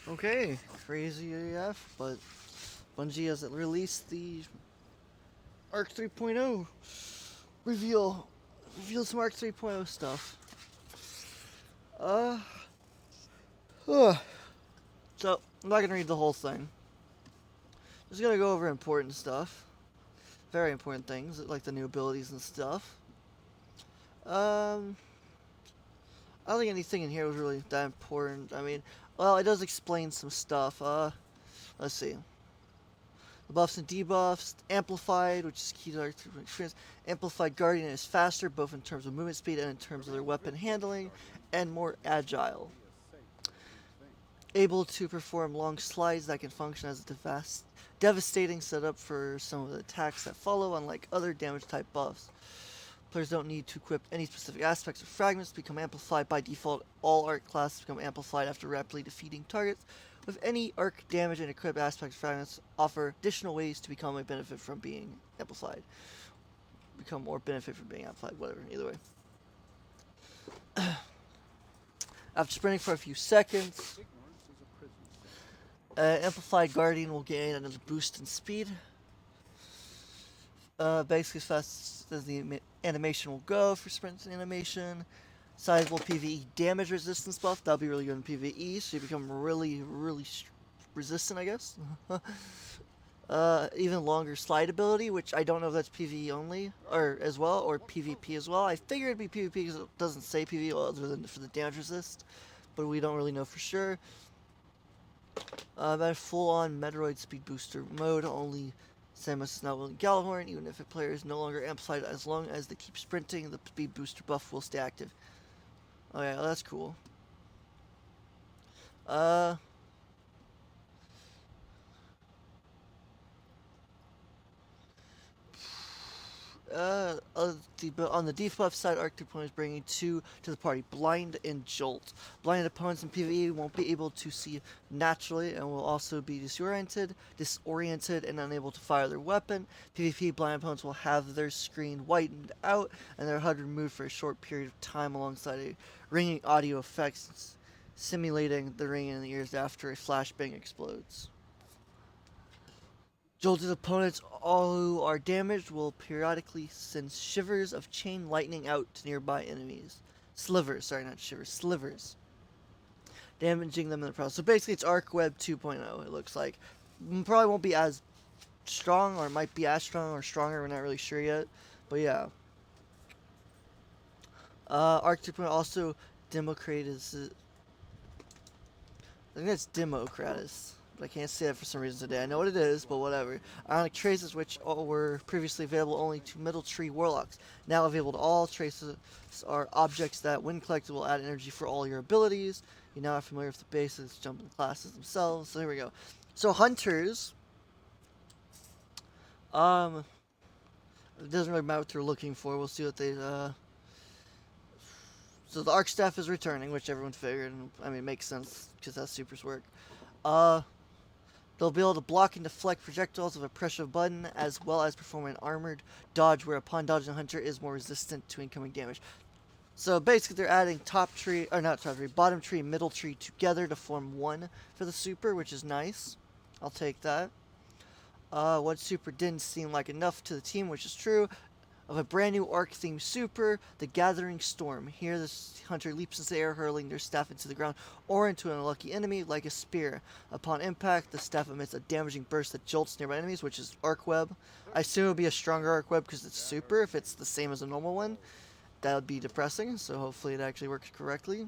Okay, crazy AF, but Bungie has released the Arc 3.0 reveal. Revealed some Arc 3.0 stuff. Uh, ugh. So, I'm not gonna read the whole thing. Just gonna go over important stuff. Very important things, like the new abilities and stuff. Um, I don't think anything in here was really that important. I mean, well, it does explain some stuff. Let's see. The buffs and debuffs, amplified, which is key to our experience. Amplified Guardian is faster, both in terms of movement speed and in terms of their weapon handling, and more agile. Able to perform long slides that can function as a devastating setup for some of the attacks that follow, unlike other damage type buffs. Players don't need to equip any specific aspects of fragments to become amplified by default. All arc classes become amplified after rapidly defeating targets. With any arc damage and equipped aspects of fragments, offer additional ways to become a benefit from being amplified. Become more benefit from being amplified, whatever, either way. After sprinting for a few seconds, Amplified Guardian will gain another boost in speed. Basically, as fast as the animation will go for sprint animation. Sizable PvE damage resistance buff. That'll be really good in PvE, so you become really resistant, I guess. Even longer slide ability, which I don't know if that's PvE only, or as well, or PvP as well. I figured it'd be PvP because it doesn't say PvE other than for the damage resist, but we don't really know for sure. That full-on Metroid speed booster mode, only Samus is now willing Gjallarhorn, even if a player is no longer amplified. As long as they keep sprinting, the speed booster buff will stay active. Oh yeah, well, that's cool. Uh, on the debuff side, Arc 2.0 is bringing two to the party: Blind and Jolt. Blinded opponents in PvE won't be able to see naturally and will also be disoriented, and unable to fire their weapon. PvP blind opponents will have their screen whitened out and their HUD removed for a short period of time alongside a ringing audio effects simulating the ringing in the ears after a flashbang explodes. Jolted opponents, all who are damaged, will periodically send shivers of chain lightning out to nearby enemies. Slivers, sorry, not shivers, slivers. Damaging them in the process. So basically, it's Arc Web 2.0, it looks like. Probably won't be as strong, or might be as strong or stronger, we're not really sure yet. But yeah. Arc 2.0 also democratizes. I think that's Democratus. But I can't say that for some reason today. I know what it is, but whatever. Ionic traces, which were previously available only to Middle Tree Warlocks, now available to all. Traces are objects that, when collected, will add energy for all your abilities. You now are familiar with the basics, jumping classes themselves. So here we go. So hunters, um, it doesn't really matter what they're looking for. We'll see what they. So the Arc Staff is returning, which everyone figured. I mean, it makes sense because that's Super's work. Uh, They'll be able to block and deflect projectiles with a push of a button, as well as perform an armored dodge, where upon dodging, the hunter is more resistant to incoming damage. So basically, they're adding top tree, or not top tree, bottom tree, and middle tree together to form one for the super, which is nice. I'll take that. One super didn't seem like enough to the team, which is true, of a brand new arc themed super, the Gathering Storm. Here, the hunter leaps into the air, hurling their staff into the ground or into an unlucky enemy like a spear. Upon impact, the staff emits a damaging burst that jolts nearby enemies, which is Arc Web. I assume it would be a stronger Arc Web because it's super. If it's the same as a normal one, that would be depressing, so hopefully it actually works correctly.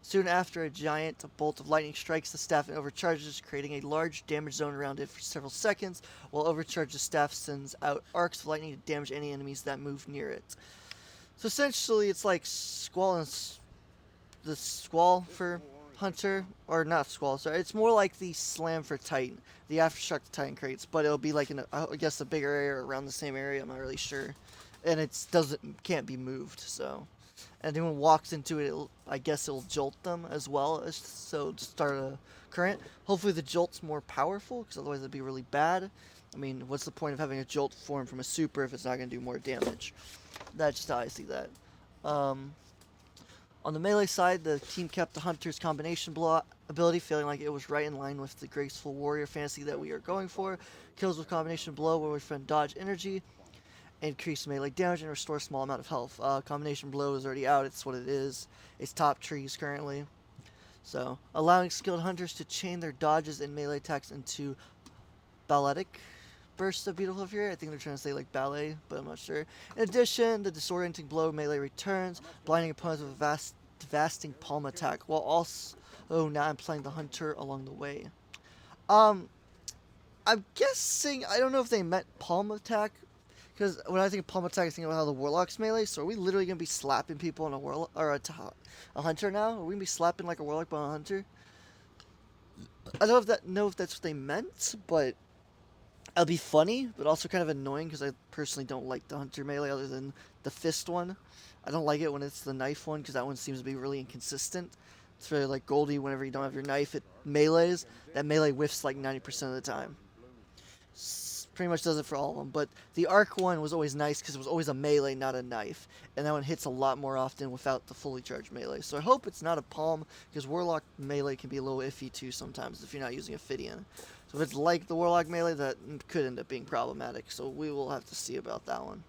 Soon after, a giant bolt of lightning strikes the staff and overcharges, creating a large damage zone around it for several seconds, while overcharged staff sends out arcs of lightning to damage any enemies that move near it. So essentially, it's like Squall and the Squall for Hunter, or not Squall, sorry. It's more like the Slam for Titan, the Aftershock to Titan crates, but it'll be like in I guess a bigger area or around the same area. I'm not really sure, and it can't be moved. So, and anyone walks into it, I guess it'll jolt them as well, as so start a current. Hopefully, the jolt's more powerful, because otherwise it'd be really bad. I mean, what's the point of having a jolt form from a super if it's not going to do more damage? That's just how I see that. Um, On the melee side, the team kept the Hunter's combination blow ability, feeling like it was right in line with the graceful warrior fantasy that we are going for. Kills with combination blow where we friend dodge energy, increase melee damage, and restore a small amount of health. Combination blow is already out, it's what it is. It's top trees currently. So, allowing skilled hunters to chain their dodges and melee attacks into balletic bursts of Beautiful Fury. I think they're trying to say like ballet, but I'm not sure. In addition, the disorienting blow melee returns, blinding opponents with a devastating palm attack, while also not implying the hunter along the way. I'm guessing, I don't know if they meant palm attack, because when I think of palm attack, I think about how the warlock's melee. So are we literally gonna be slapping people on a warlock or a hunter now? Are we gonna be slapping like a warlock but a hunter? I don't know if that's what they meant, but it'll be funny, but also kind of annoying because I personally don't like the hunter melee other than the fist one. I don't like it when it's the knife one because that one seems to be really inconsistent. It's very like Goldie. Whenever you don't have your knife, it melees. That melee whiffs like 90% of the time. Pretty much does it for all of them. But the arc one was always nice because it was always a melee, not a knife. And that one hits a lot more often without the fully charged melee. So I hope it's not a palm because warlock melee can be a little iffy too sometimes if you're not using Ophidian. So if it's like the warlock melee, that could end up being problematic. So we will have to see about that one.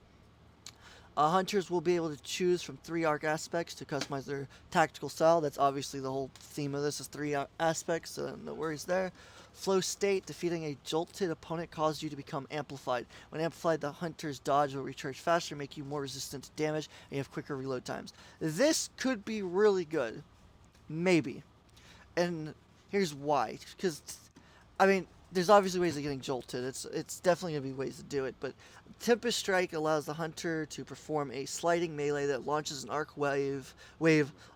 Hunters will be able to choose from 3 arc aspects to customize their tactical style. That's obviously the whole theme of this is 3 aspects, so no worries there. Flow state, defeating a jolted opponent caused you to become amplified. When amplified, the hunter's dodge will recharge faster, make you more resistant to damage, and you have quicker reload times. This could be really good. Maybe. And here's why. Because, I mean, there's obviously ways of getting jolted. It's definitely going to be ways to do it, but Tempest Strike allows the hunter to perform a sliding melee that launches an arc wave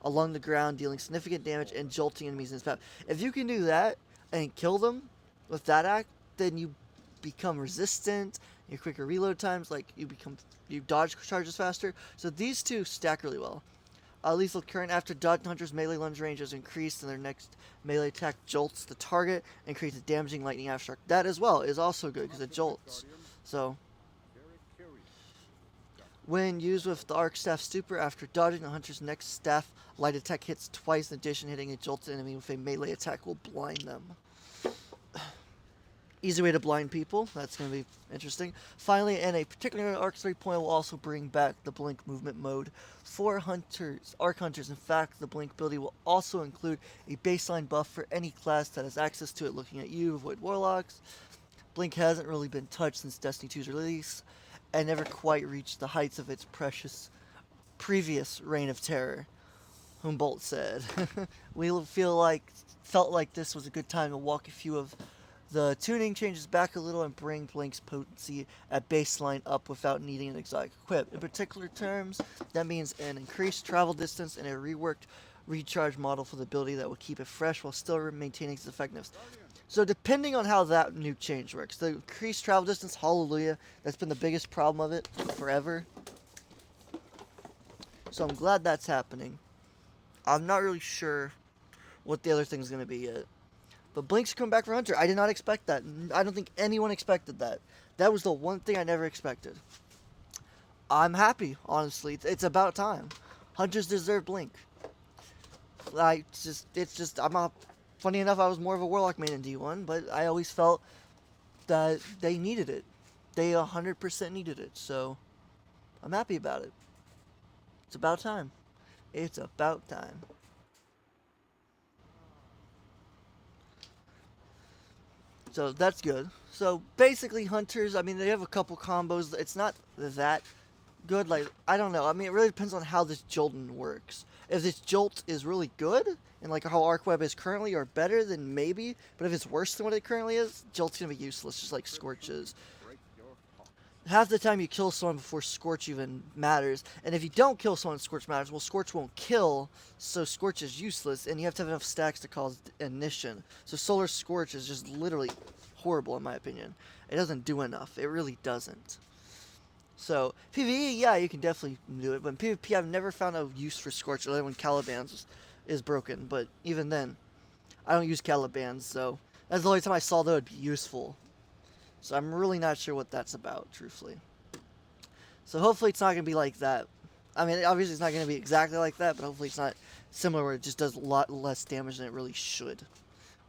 along the ground, dealing significant damage and jolting enemies in his path. If you can do that and kill them with that act, then you become resistant, your quicker reload times, like you dodge charges faster. So these two stack really well. Lethal Current, after dodging hunters' melee lunge range is increased and their next melee attack jolts the target and creates a damaging lightning aftershock. That as well is also good because it jolts. So, when used with the Arc Staff Super, after dodging the hunter's next staff light attack hits twice, in addition hitting a jolted enemy with a melee attack will blind them. Easy way to blind people. That's going to be interesting. Finally, and a particular Arc 3.0 will also bring back the Blink movement mode for hunters, Arc Hunters. In fact, the Blink ability will also include a baseline buff for any class that has access to it. Looking at you, avoid Warlocks. Blink hasn't really been touched since Destiny 2's release, and never quite reached the heights of its precious previous reign of terror. Humboldt said. We felt like this was a good time to walk a few of the tuning changes back a little and bring Blink's potency at baseline up without needing an exotic equip. In particular terms, that means an increased travel distance and a reworked recharge model for the ability that will keep it fresh while still maintaining its effectiveness. So depending on how that new change works, the increased travel distance, hallelujah, that's been the biggest problem of it forever. So I'm glad that's happening. I'm not really sure what the other thing's going to be yet. But Blink's coming back for Hunter. I did not expect that. I don't think anyone expected that. That was the one thing I never expected. I'm happy, honestly. It's about time. Hunters deserve Blink. Funny enough, I was more of a Warlock main in D1, but I always felt that they needed it. They 100% needed it, so I'm happy about it. It's about time. It's about time. So that's good. So basically, Hunters, I mean, they have a couple combos. It's not that good. Like, I don't know. I mean, it really depends on how this Jolton works. If this Jolt is really good, and like how Arc Web is currently, or better, then maybe. But if it's worse than what it currently is, Jolt's going to be useless, just like Scorch is. Half the time you kill someone before Scorch even matters. And if you don't kill someone, Scorch matters. Well, Scorch won't kill, so Scorch is useless. And you have to have enough stacks to cause ignition. So Solar Scorch is just literally horrible, in my opinion. It doesn't do enough. It really doesn't. So, PvE, yeah, you can definitely do it. But in PvP, I've never found a use for Scorch other than when Caliban's is broken. But even then, I don't use Caliban's, so that's the only time I saw that would be useful. So I'm really not sure what that's about, truthfully. So hopefully it's not going to be like that. I mean, obviously it's not going to be exactly like that, but hopefully it's not similar where it just does a lot less damage than it really should.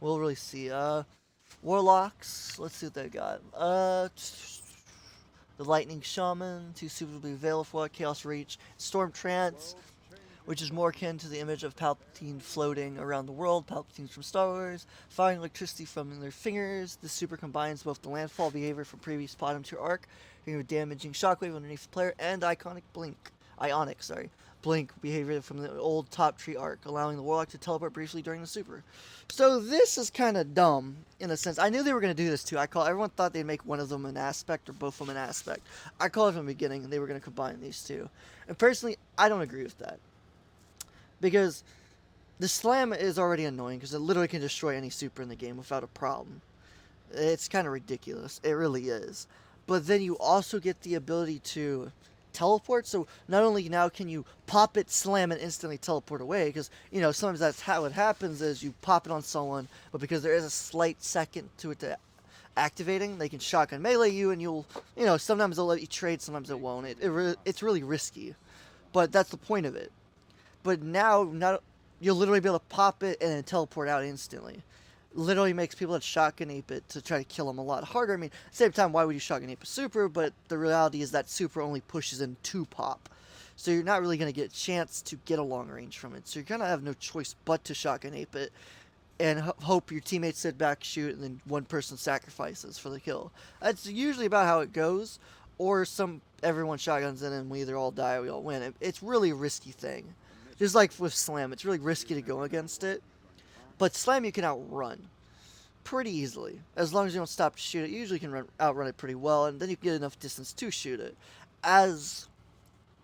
We'll really see. Warlocks. Let's see what they got. The Lightning Shaman, two suitably available for Chaos Reach, Storm Trance, which is more akin to the image of Palpatine floating around the world, Palpatine from Star Wars, firing electricity from their fingers. This super combines both the landfall behavior from previous bottom tier arc, giving a damaging shockwave underneath the player, and blink behavior from the old top tree arc, allowing the Warlock to teleport briefly during the super. So this is kind of dumb, in a sense. I knew they were going to do this too. Everyone thought they'd make one of them an aspect or both of them an aspect. I called it from the beginning, and they were going to combine these two. And personally, I don't agree with that. Because the slam is already annoying, because it literally can destroy any super in the game without a problem. It's kind of ridiculous. It really is. But then you also get the ability to teleport, so not only now can you pop it, slam, and instantly teleport away, because, sometimes that's how it happens, is you pop it on someone, but because there is a slight second to it to activating, they can shotgun melee you, and you'll, sometimes they'll let you trade, sometimes it won't. It's really risky, but that's the point of it. But now, you'll literally be able to pop it and then teleport out instantly. Literally makes people that shotgun ape it to try to kill them a lot harder. I mean, at the same time, why would you shotgun ape a super? But the reality is that super only pushes in 2 pop. So you're not really going to get a chance to get a long range from it. So you're going to have no choice but to shotgun ape it and hope your teammates sit back, shoot, and then one person sacrifices for the kill. That's usually about how it goes. Or everyone shotguns in and we either all die or we all win. It's really a risky thing. Just like with Slam, it's really risky to go against it. But Slam you can outrun pretty easily. As long as you don't stop to shoot it, you usually can outrun it pretty well, and then you can get enough distance to shoot it. As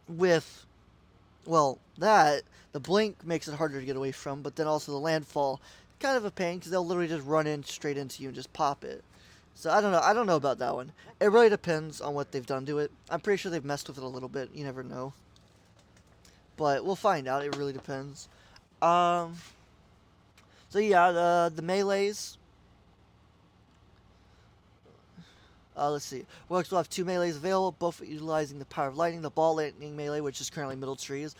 with, the blink makes it harder to get away from, but then also the landfall, kind of a pain, because they'll literally just run in straight into you and just pop it. So I don't know about that one. It really depends on what they've done to it. I'm pretty sure they've messed with it a little bit. You never know. But we'll find out. It really depends. So yeah, the melees. Let's see. Warlocks will have 2 melees available, both utilizing the power of lightning. The ball lightning melee, which is currently middle trees,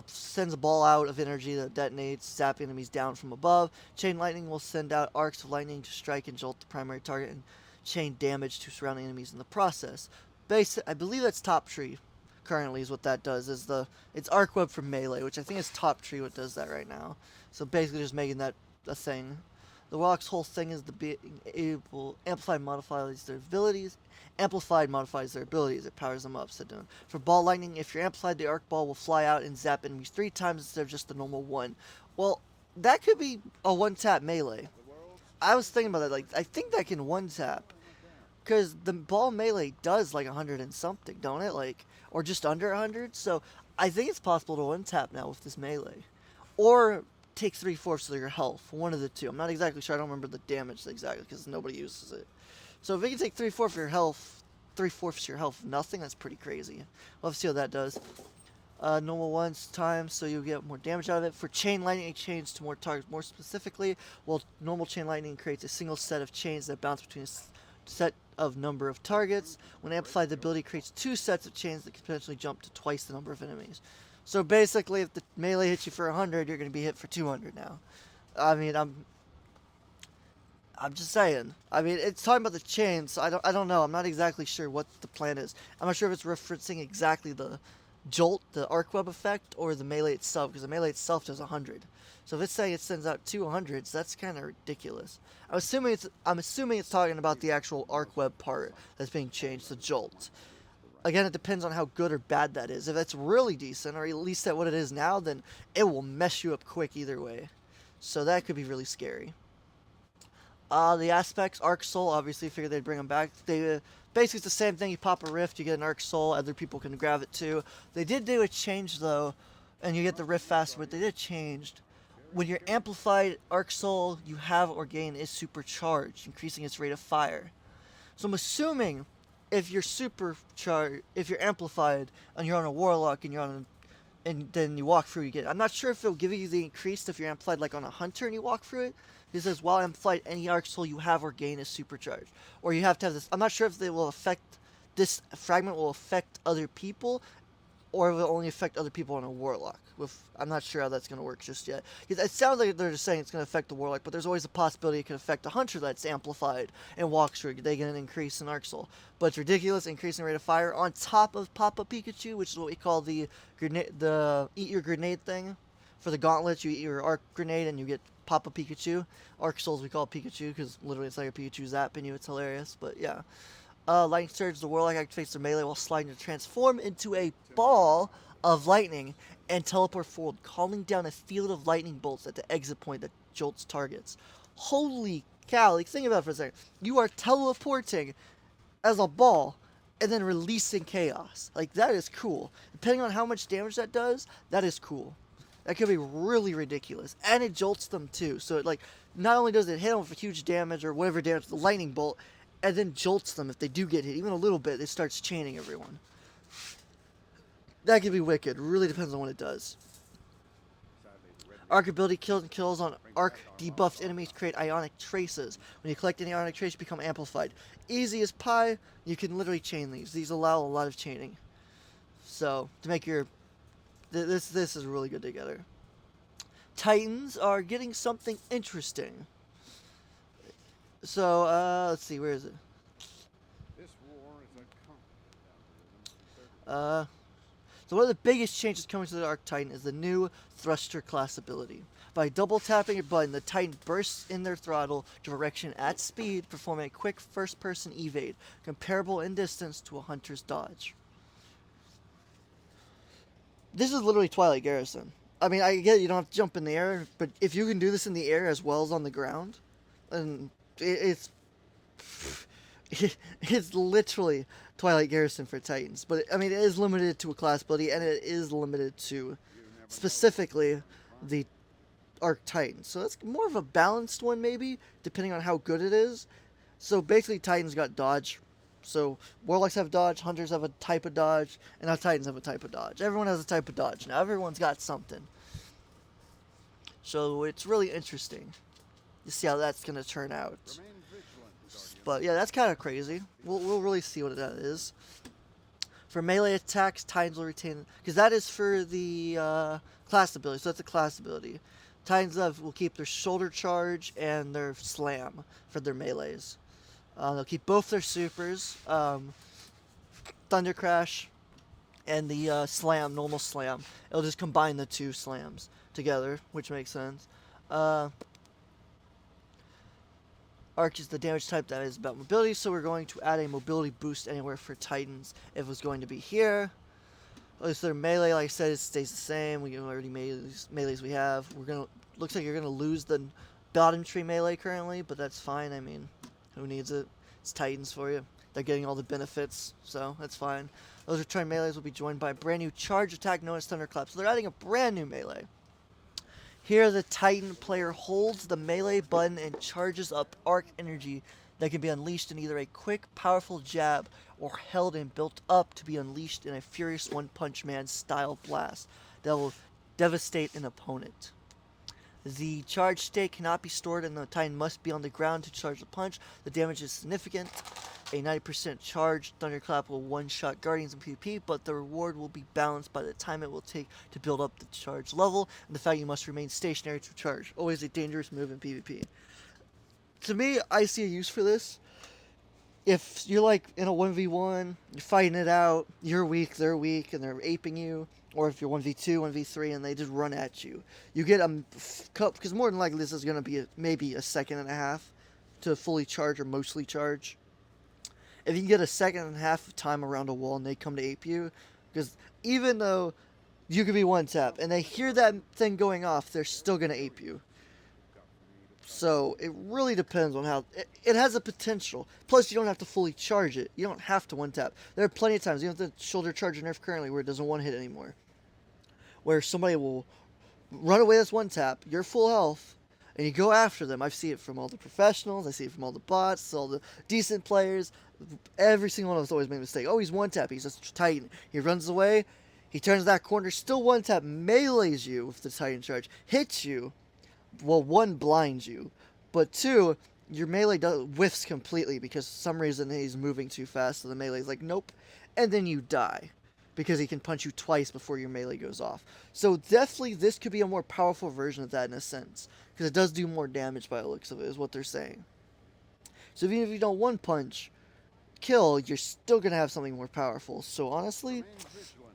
sends a ball out of energy that detonates, zapping enemies down from above. Chain lightning will send out arcs of lightning to strike and jolt the primary target and chain damage to surrounding enemies in the process. I believe that's top tree. Currently is what that does. It's arc web from melee, which I think is top tree what does that right now. So basically just making that a thing. The Warlock's whole thing is Amplified modifies their abilities. It powers them up, said Dune. For ball lightning, if you're amplified, the arc ball will fly out and zap enemies 3 times instead of just the normal 1. Well, that could be a 1-tap melee. I was thinking about that, I think that can 1-tap. Because the ball melee does 100 and something, don't it? Or just under 100. So I think it's possible to 1-tap now with this melee. Or take 3/4 of your health. One of the two. I'm not exactly sure. I don't remember the damage exactly because nobody uses it. So if it can take 3/4 of your health, 3/4 of your health, nothing, that's pretty crazy. We'll have to see what that does. Normal ones times, so you'll get more damage out of it. For chain lightning, it chains to more targets. More specifically, normal chain lightning creates a single set of chains that bounce between a set of number of targets. When amplified, the ability creates 2 sets of chains that can potentially jump to twice the number of enemies. So basically, if the melee hits you for 100, you're going to be hit for 200 now. I mean, I'm just saying. I mean, it's talking about the chains, so I don't know. I'm not exactly sure what the plan is. I'm not sure if it's referencing exactly the jolt, the arc web effect, or the melee itself, because the melee itself does 100. So if it's saying it sends out 200s, that's kind of ridiculous. I'm assuming it's talking about the actual arc web part that's being changed, the jolt. Again, it depends on how good or bad that is. If it's really decent, or at least at what it is now, then it will mess you up quick either way. So that could be really scary. The aspects, Arc Soul, obviously figured they'd bring them back. Basically, it's the same thing. You pop a rift, you get an Arc Soul. Other people can grab it too. They did do a change, though, and you get the rift faster, but they did change. When you're amplified, Arc Soul you have or gain is supercharged, increasing its rate of fire. So I'm assuming if you're supercharged, if you're amplified, and you're on a Warlock, and then you walk through, I'm not sure if it'll give you the increased if you're amplified like on a Hunter and you walk through it. It says, while amplified, any Arc Soul you have or gain is supercharged. Or you have to have this. I'm not sure if this fragment will affect other people, or will it only affect other people on a warlock? I'm not sure how that's going to work just yet. Because it sounds like they're just saying it's going to affect the warlock, but there's always a possibility it could affect a hunter that's amplified and walks through. They get an increase in arc soul. But it's ridiculous, increasing rate of fire on top of Papa Pikachu, which is what we call the eat your grenade thing. For the gauntlets, you eat your arc grenade and you get Papa Pikachu. Arc souls we call Pikachu because literally it's like a Pikachu zapping you. It's hilarious, but yeah. Lightning Surge, the Warlock activates their melee while sliding to transform into a ball of lightning and teleport forward, calling down a field of lightning bolts at the exit point that jolts targets. Holy cow, like think about it for a second. You are teleporting as a ball and then releasing chaos. Like that is cool. Depending on how much damage that does, that is cool. That could be really ridiculous. And it jolts them too. So it like not only does it hit them with huge damage or whatever damage, the lightning bolt, and then jolts them if they do get hit, even a little bit. It starts chaining everyone. That could be wicked. Really depends on what it does. Arc ability kills on arc debuffed enemies create ionic traces. When you collect any ionic trace, you become amplified. Easy as pie. You can literally chain these. These allow a lot of chaining. So to make your this is really good together. Titans are getting something interesting. So, let's see, where is it? This war is a So one of the biggest changes coming to the Arc Titan is the new Thruster class ability. By double tapping your button, the Titan bursts in their throttle direction at speed, performing a quick first-person evade, comparable in distance to a hunter's dodge. This is literally Twilight Garrison. I mean, I get it, you don't have to jump in the air, but if you can do this in the air as well as on the ground, then it's literally Twilight Garrison for Titans. But I mean, it is limited to a class ability, and it is limited to specifically the Arc Titan. So that's more of a balanced one, maybe, depending on how good it is. So basically, Titans got dodge. So Warlocks have dodge, Hunters have a type of dodge, and now Titans have a type of dodge. Everyone has a type of dodge. Now everyone's got something. So it's really interesting to see how that's going to turn out. But yeah, that's kind of crazy. We'll really see what that is. For melee attacks, Titans will retain, because that is for the class ability, so that's a class ability. Titans will keep their shoulder charge and their slam for their melees. They'll keep both their supers, Thunder Crash and the slam, normal slam. It'll just combine the two slams together, which makes sense. Arc is the damage type that is about mobility, so we're going to add a mobility boost anywhere for Titans. If it was going to be here, at least their melee, like I said, it stays the same. We already melees we have. Looks like you're gonna lose the bottom tree melee currently, but that's fine. I mean, who needs it? It's Titans for you. They're getting all the benefits, so that's fine. Those return melees will be joined by a brand new charge attack known as Thunderclap. So they're adding a brand new melee. Here, the Titan player holds the melee button and charges up arc energy that can be unleashed in either a quick, powerful jab or held and built up to be unleashed in a furious One Punch Man style blast that will devastate an opponent. The charge state cannot be stored and the Titan must be on the ground to charge the punch. The damage is significant. A 90% charge Thunderclap will one-shot Guardians in PvP, but the reward will be balanced by the time it will take to build up the charge level and the fact you must remain stationary to charge. Always a dangerous move in PvP. To me, I see a use for this. If you're like in a 1v1, you're fighting it out, you're weak, they're weak, and they're aping you, or if you're 1v2, 1v3, and they just run at you. You get a cup, because more than likely this is going to be maybe a second and a half to fully charge or mostly charge. If you can get a second and a half of time around a wall and they come to ape you, because even though you could be one tap and they hear that thing going off, they're still going to ape you. So it really depends on how it has a potential. Plus, you don't have to fully charge it. You don't have to one tap. There are plenty of times, even with the shoulder charge nerf currently, where it doesn't one hit anymore, where somebody will run away with one tap, you're full health, and you go after them. I've seen it from all the professionals. I see it from all the bots, all the decent players. Every single one of us always made a mistake. Oh, he's one tap. He's just Titan. He runs away. He turns that corner. Still one tap. Melees you with the Titan charge. Hits you. Well, one, blinds you, but two, your melee whiffs completely because for some reason he's moving too fast, so the melee's like, nope, and then you die because he can punch you twice before your melee goes off. So definitely this could be a more powerful version of that in a sense, because it does do more damage by the looks of it, is what they're saying. So even if you don't one punch kill, you're still going to have something more powerful. So honestly,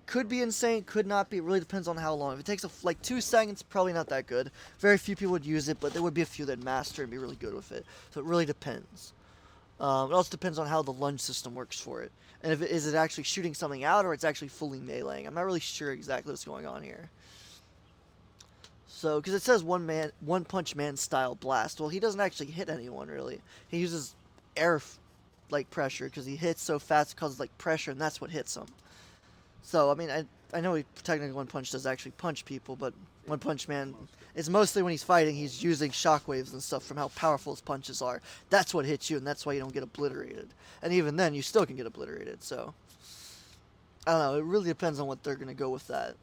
could be insane, could not be. It really depends on how long. If it takes like 2 seconds, probably not that good. Very few people would use it, but there would be a few that master and be really good with it. So it really depends. It also depends on how the lunge system works for it. And if is it actually shooting something out or it's actually fully meleeing. I'm not really sure exactly what's going on here. So, because it says one punch man style blast. Well, he doesn't actually hit anyone really. He uses air like pressure because he hits so fast it causes like pressure, and that's what hits him. So, I mean, I know he technically one punch does actually punch people, but One Punch Man, it's mostly when he's fighting, he's using shockwaves and stuff from how powerful his punches are. That's what hits you, and that's why you don't get obliterated. And even then, you still can get obliterated, so. I don't know, it really depends on what they're going to go with that.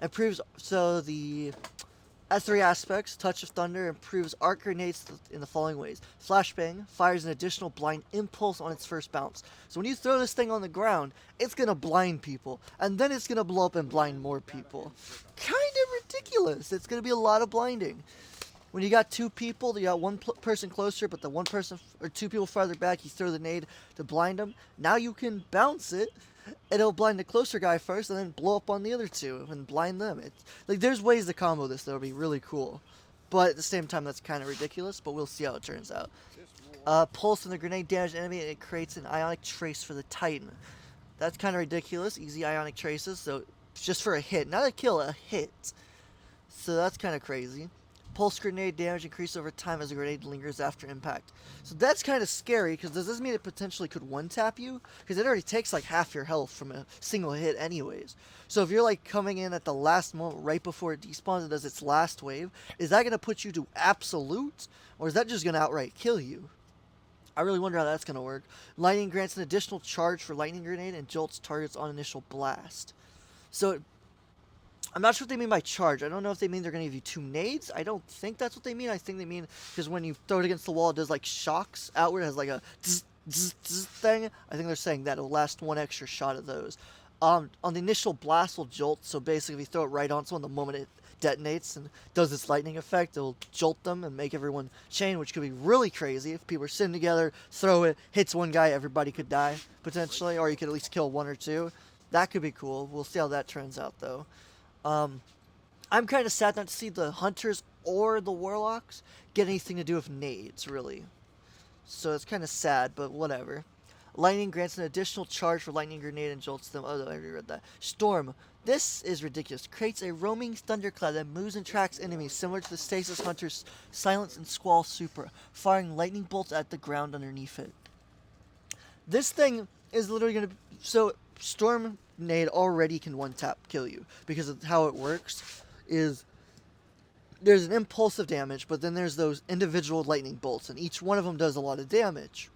Improves, so the has 3 aspects. Touch of Thunder improves arc grenades in the following ways. Flashbang fires an additional blind impulse on its first bounce. So when you throw this thing on the ground, it's going to blind people. And then it's going to blow up and blind more people. Kind of ridiculous. It's going to be a lot of blinding. When you got 2 people, you got one person closer, but the one person, or 2 people farther back, you throw the nade to blind them. Now you can bounce it, and it'll blind the closer guy first, and then blow up on the other 2 and blind them. It's like, there's ways to combo this that'll be really cool, but at the same time, that's kind of ridiculous. But we'll see how it turns out. Pulse when the grenade damage enemy, and it creates an ionic trace for the Titan. That's kind of ridiculous. Easy ionic traces, so just for a hit, not a kill, a hit. So that's kind of crazy. Pulse grenade damage increases over time as the grenade lingers after impact. So that's kind of scary, because does this mean it potentially could one-tap you? Because it already takes like half your health from a single hit anyways. So if you're like coming in at the last moment right before it despawns and does its last wave, is that going to put you to absolute? Or is that just going to outright kill you? I really wonder how that's going to work. Lightning grants an additional charge for lightning grenade and jolts targets on initial blast. So I'm not sure what they mean by charge. I don't know if they mean they're going to give you 2 nades. I don't think that's what they mean. I think they mean because when you throw it against the wall, it does like shocks outward. It has like a zzz, zzz, zzz thing. I think they're saying that it'll last 1 extra shot of those. On the initial blast will jolt. So basically, if you throw it right on someone, the moment it detonates and does its lightning effect, it'll jolt them and make everyone chain, which could be really crazy. If people are sitting together, throw it, hits one guy, everybody could die, potentially. Or you could at least kill 1 or 2. That could be cool. We'll see how that turns out, though. I'm kind of sad not to see the Hunters or the Warlocks get anything to do with nades, really. So it's kind of sad, but whatever. Lightning grants an additional charge for lightning grenade and jolts them. Oh, I already read that. Storm. This is ridiculous. Creates a roaming thundercloud that moves and tracks enemies, similar to the Stasis Hunter's Silence and Squall Super, firing lightning bolts at the ground underneath it. This thing is literally going to... So, Storm nade already can one-tap kill you, because of how it works is there's an impulsive damage, but then there's those individual lightning bolts, and each one of them does a lot of damage.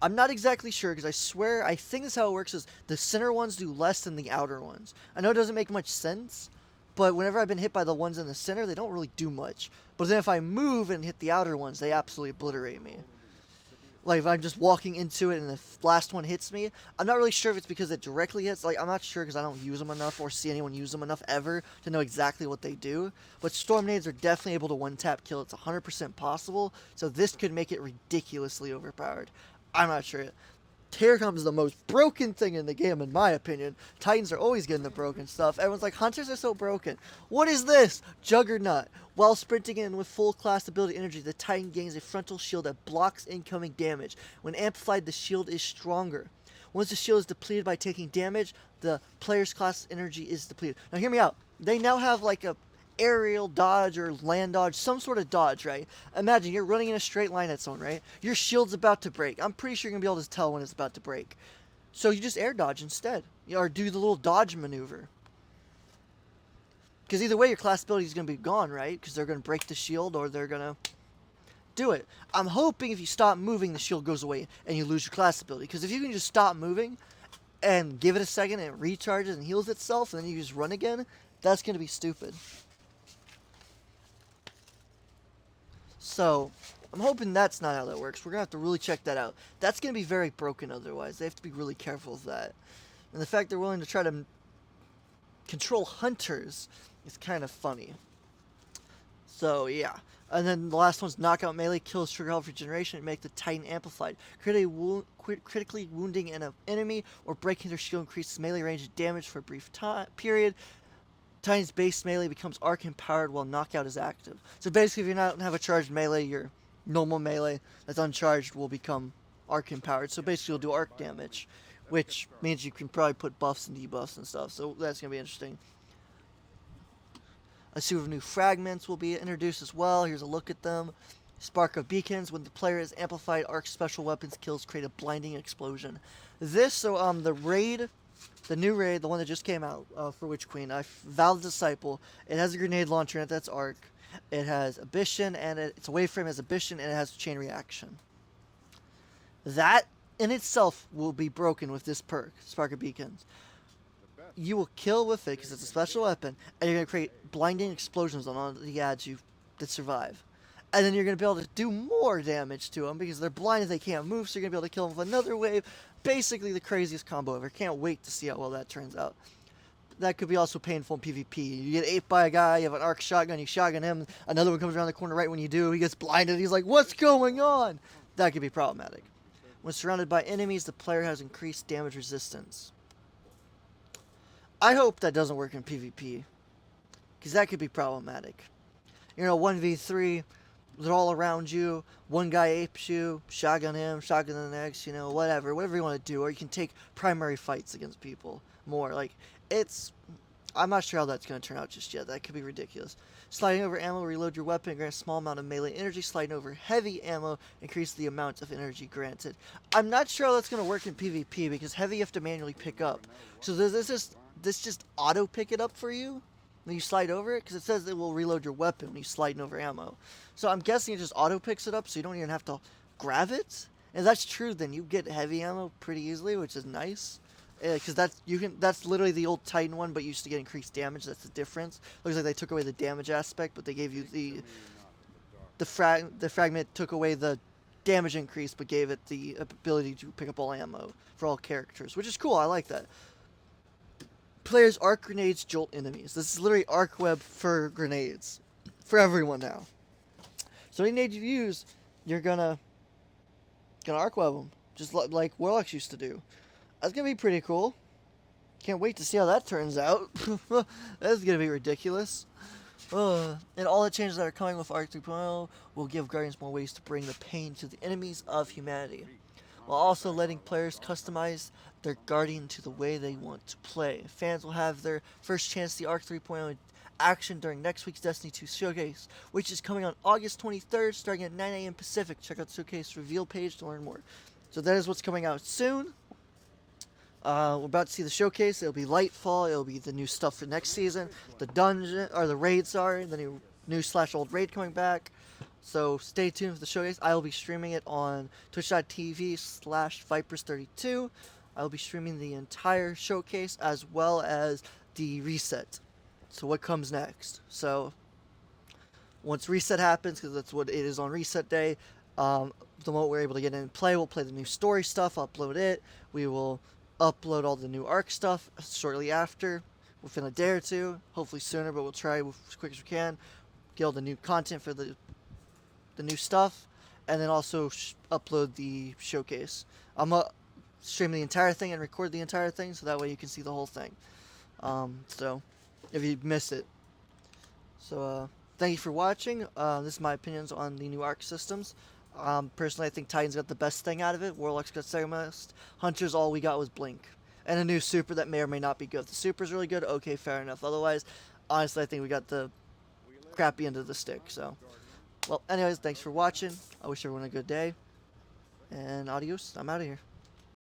I'm not exactly sure, because I think this is how it works, is the center ones do less than the outer ones. I know it doesn't make much sense, but whenever I've been hit by the ones in the center, they don't really do much. But then if I move and hit the outer ones, they absolutely obliterate me. Like, if I'm just walking into it and the last one hits me, I'm not really sure if it's because it directly hits. Like, I'm not sure because I don't use them enough or see anyone use them enough ever to know exactly what they do. But Storm nades are definitely able to one-tap kill. It's 100% possible. So this could make it ridiculously overpowered. I'm not sure. Here comes the most broken thing in the game, in my opinion. Titans are always getting the broken stuff. Everyone's like, Hunters are so broken. What is this? Juggernaut. While sprinting in with full class ability energy, the Titan gains a frontal shield that blocks incoming damage. When amplified, the shield is stronger. Once the shield is depleted by taking damage, the player's class energy is depleted. Now hear me out. They now have like a aerial dodge or land dodge, some sort of dodge, right? Imagine you're running in a straight line at someone, right? Your shield's about to break. I'm pretty sure you're going to be able to tell when it's about to break. So you just air dodge instead. Or do the little dodge maneuver. Because either way, your class ability is going to be gone, right? Because they're going to break the shield or they're going to do it. I'm hoping if you stop moving, the shield goes away and you lose your class ability. Because if you can just stop moving and give it a second and it recharges and heals itself and then you just run again, that's going to be stupid. So, I'm hoping that's not how that works. We're going to have to really check that out. That's going to be very broken otherwise. They have to be really careful of that. And the fact they're willing to try to control hunters is kind of funny. So, yeah. And then the last one's Knockout Melee. Kills trigger health regeneration and make the Titan amplified. Critically wounding an enemy or breaking their shield increases melee range of damage for a brief period. Titan's base melee becomes arc empowered while Knockout is active. So basically, if you don't have a charged melee, your normal melee that's uncharged will become arc empowered. So basically, you'll do arc damage, which means you can probably put buffs and debuffs and stuff. So that's going to be interesting. A slew of new fragments will be introduced as well. Here's a look at them. Spark of Beacons. When the player is amplified, arc special weapons kills create a blinding explosion. The raid, the new raid, the one that just came out for Witch Queen, Val the Disciple. It has a grenade launcher in it that's arc. It has Abyssion, and it's a waveframe has Abyssion, and it has chain reaction. That in itself will be broken with this perk, Spark of Beacons. You will kill with it because it's a special weapon, and you're going to create blinding explosions on all the ads that survive. And then you're going to be able to do more damage to them because they're blind and they can't move, so you're going to be able to kill them with another wave. Basically the craziest combo ever. Can't wait to see how well that turns out. That could be also painful in PvP. You get aped by a guy, you have an arc shotgun, you shotgun him, another one comes around the corner right when you do, he gets blinded, he's like, what's going on? That could be problematic. When surrounded by enemies, the player has increased damage resistance. I hope that doesn't work in PvP, because that could be problematic. 1v3, they're all around you, one guy apes you, shotgun him, shotgun the next, whatever you want to do, or you can take primary fights against people more. I'm not sure how that's going to turn out just yet. That could be ridiculous. Sliding over ammo, reload your weapon, grant a small amount of melee energy. Sliding over heavy ammo, increase the amount of energy granted. I'm not sure how that's going to work in PvP, because heavy you have to manually pick up. So this just auto pick it up for you when you slide over it, because it says it will reload your weapon when you slide over ammo. So I'm guessing it just auto picks it up, so you don't even have to grab it. And if that's true, then you get heavy ammo pretty easily, which is nice. Because that's literally the old Titan one, but used to get increased damage. That's the difference. Looks like they took away the damage aspect, but they gave you the fragment took away the damage increase, but gave it the ability to pick up all ammo for all characters, which is cool. I like that. Players arc grenades jolt enemies. This is literally arc web for grenades for everyone now. So any grenade you use, you're gonna arc web them, just like Warlocks used to do. That's going to be pretty cool. Can't wait to see how that turns out. That's going to be ridiculous. And all the changes that are coming with Arc 3.0 will give Guardians more ways to bring the pain to the enemies of humanity, while also letting players customize their Guardian to the way they want to play. Fans will have their first chance to see Arc 3.0 action during next week's Destiny 2 Showcase, which is coming on August 23rd, starting at 9 a.m. Pacific. Check out the Showcase reveal page to learn more. So that is what's coming out soon. We're about to see the showcase. It'll be Lightfall. It'll be the new stuff for next season. The dungeon, or the raid, sorry. The new/old raid coming back. So stay tuned for the showcase. I will be streaming it on twitch.tv/Vipers32. I will be streaming the entire showcase as well as the reset. So what comes next? So once reset happens, because that's what it is on reset day, the moment we're able to get in and play, we'll play the new story stuff, upload it. We will upload all the new ARC stuff shortly after, within a day or two, hopefully sooner, but we'll try as quick as we can, get all the new content for the new stuff, and then also upload the showcase. I'm going to stream the entire thing and record the entire thing, so that way you can see the whole thing, so if you missed it. So thank you for watching. This is my opinions on the new ARC systems. Personally, I think Titans got the best thing out of it. Warlocks got second best. Hunters, all we got was Blink. And a new super that may or may not be good. If the super's really good, okay, fair enough. Otherwise, honestly, I think we got the crappy end of the stick. So, well, anyways, thanks for watching. I wish everyone a good day. And adios. I'm out of here.